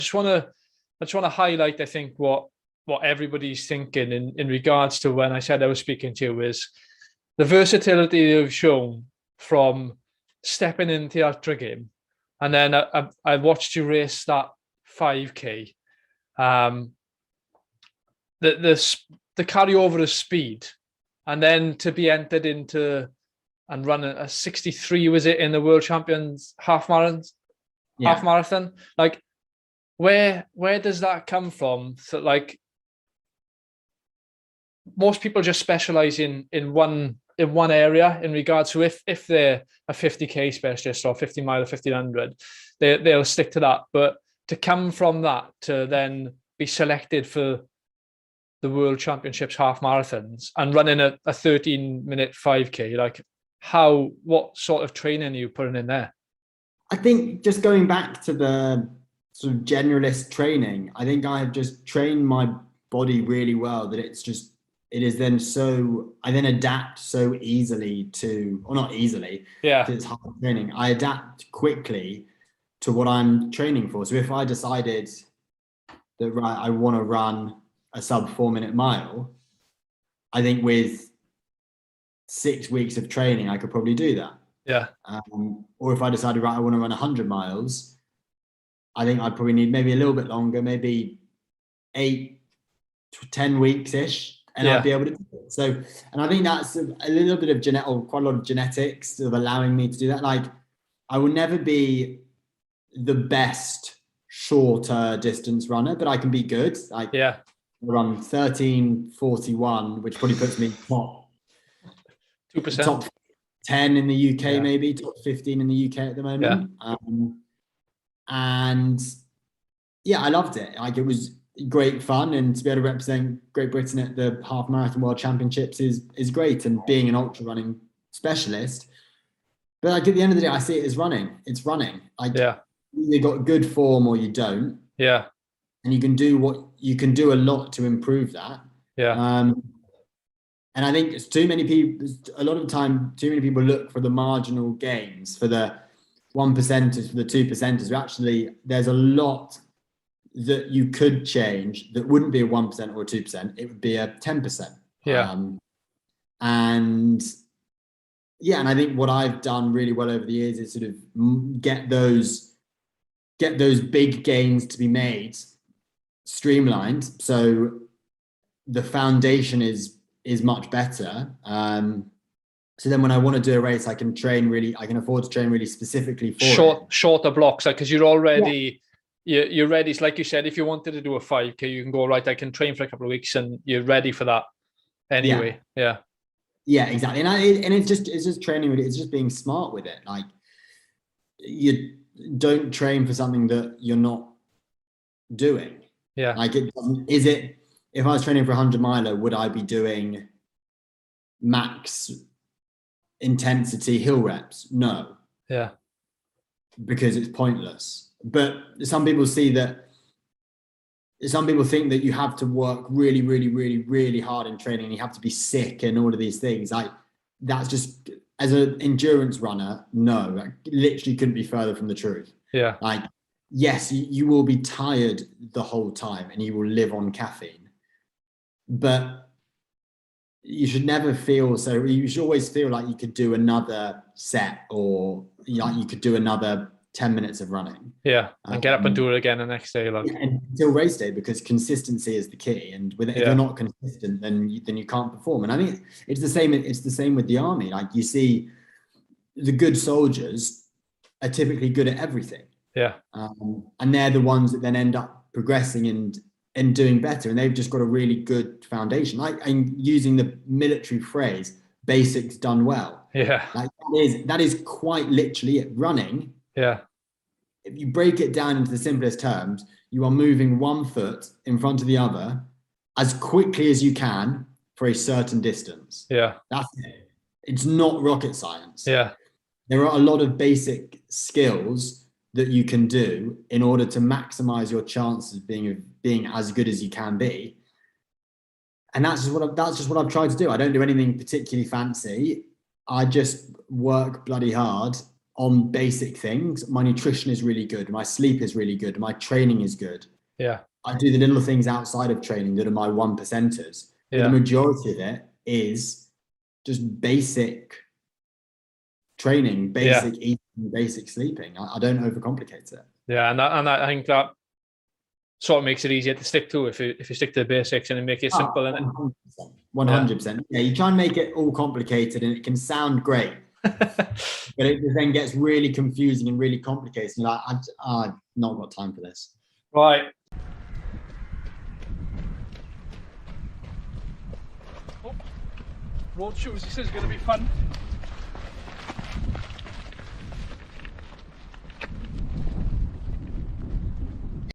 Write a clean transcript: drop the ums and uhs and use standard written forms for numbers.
just want to highlight, I think, what everybody's thinking in regards to when I said I was speaking to you is the versatility you've shown from stepping into the ultra game. And then I watched you race that 5K. The carryover of speed, and then to be entered into and run a 63, was it, in the World Champions half marathon? Like, where does that come from? So, like, most people just specialize in one area in regards to if they're a 50K specialist or 50 mile or 1500, they'll stick to that. But to come from that to then be selected for the World Championships half marathons and running a 13-minute 5K, like, what sort of training are you putting in there? I think just going back to the sort of generalist training, I think I have just trained my body really well that I then adapt so easily to, or not easily, because it's hard training. I adapt quickly to what I'm training for. So if I decided that, right, I want to run a sub 4-minute mile, I think with 6 weeks of training, I could probably do that. Yeah. Or if I decided, right, I want to run 100 miles, I think I'd probably need maybe a little bit longer, maybe 8 to 10 weeks-ish, and I'd be able to do it. So, and I think that's a little bit of quite a lot of genetics of allowing me to do that. Like, I will never be the best shorter distance runner, but I can be good. Like, I run 13:41, which probably puts me top 2%. Top 10 in the UK, maybe top 15 in the UK at the moment. And I loved it. Like, it was great fun, and to be able to represent Great Britain at the Half Marathon World Championships is great. And being an ultra running specialist, but like, at the end of the day, I see it as running. It's running. Like, you got good form or you don't. Yeah. And you can do a lot to improve that. Yeah. And I think too many people look for the marginal gains, for the 1%ers, for the 2%ers. Actually, there's a lot that you could change that wouldn't be a 1% or a 2%. It would be a 10%. Yeah. And I think what I've done really well over the years is sort of get those big gains to be made streamlined, so the foundation is much better. So then when I want to do a race, I can afford to train really specifically for shorter blocks, because you're already you're ready. Like you said, if you wanted to do a 5K, you can go, right, I can train for a couple of weeks and you're ready for that anyway. Yeah, exactly. And it's just training with it. It's just being smart with it. Like, you don't train for something that you're not doing. Yeah. Like, if I was training for 100 miler, would I be doing max intensity hill reps? No. Yeah. Because it's pointless. But some people think that you have to work really, really, really, really hard in training, and you have to be sick and all of these things. Like, that's just, as an endurance runner, no, like, literally couldn't be further from the truth. Yeah. Like, yes, you will be tired the whole time and you will live on caffeine, but you should never feel so. You should always feel like you could do another set, or like you could do another 10 minutes of running. Yeah, and get up and do it again the next day. Like, until race day, because consistency is the key. And if you're not consistent, then you can't perform. And I think it's the same. It's the same with the army. Like, you see, the good soldiers are typically good at everything. Yeah. And they're the ones that then end up progressing and doing better. And they've just got a really good foundation. Like, I'm using the military phrase, basics done well. Yeah. Like, that is quite literally it. Running. Yeah. If you break it down into the simplest terms, you are moving one foot in front of the other as quickly as you can for a certain distance. Yeah. That's it. It's not rocket science. Yeah. There are a lot of basic skills that you can do in order to maximize your chances of being as good as you can be. And that's just what I've tried to do. I don't do anything particularly fancy. I just work bloody hard on basic things. My nutrition is really good. My sleep is really good. My training is good. Yeah. I do the little things outside of training that are my 1%ers. But Yeah. the majority of it is just basic training, basic eating, basic sleeping. I don't overcomplicate it. Yeah, and I think that sort of makes it easier to stick to if you stick to the basics and make it simple. 100%. 100%. Yeah, you try and make it all complicated and it can sound great, but it then gets really confusing and really complicated. You're like, I've not got time for this. Right. Road shoes, this is going to be fun.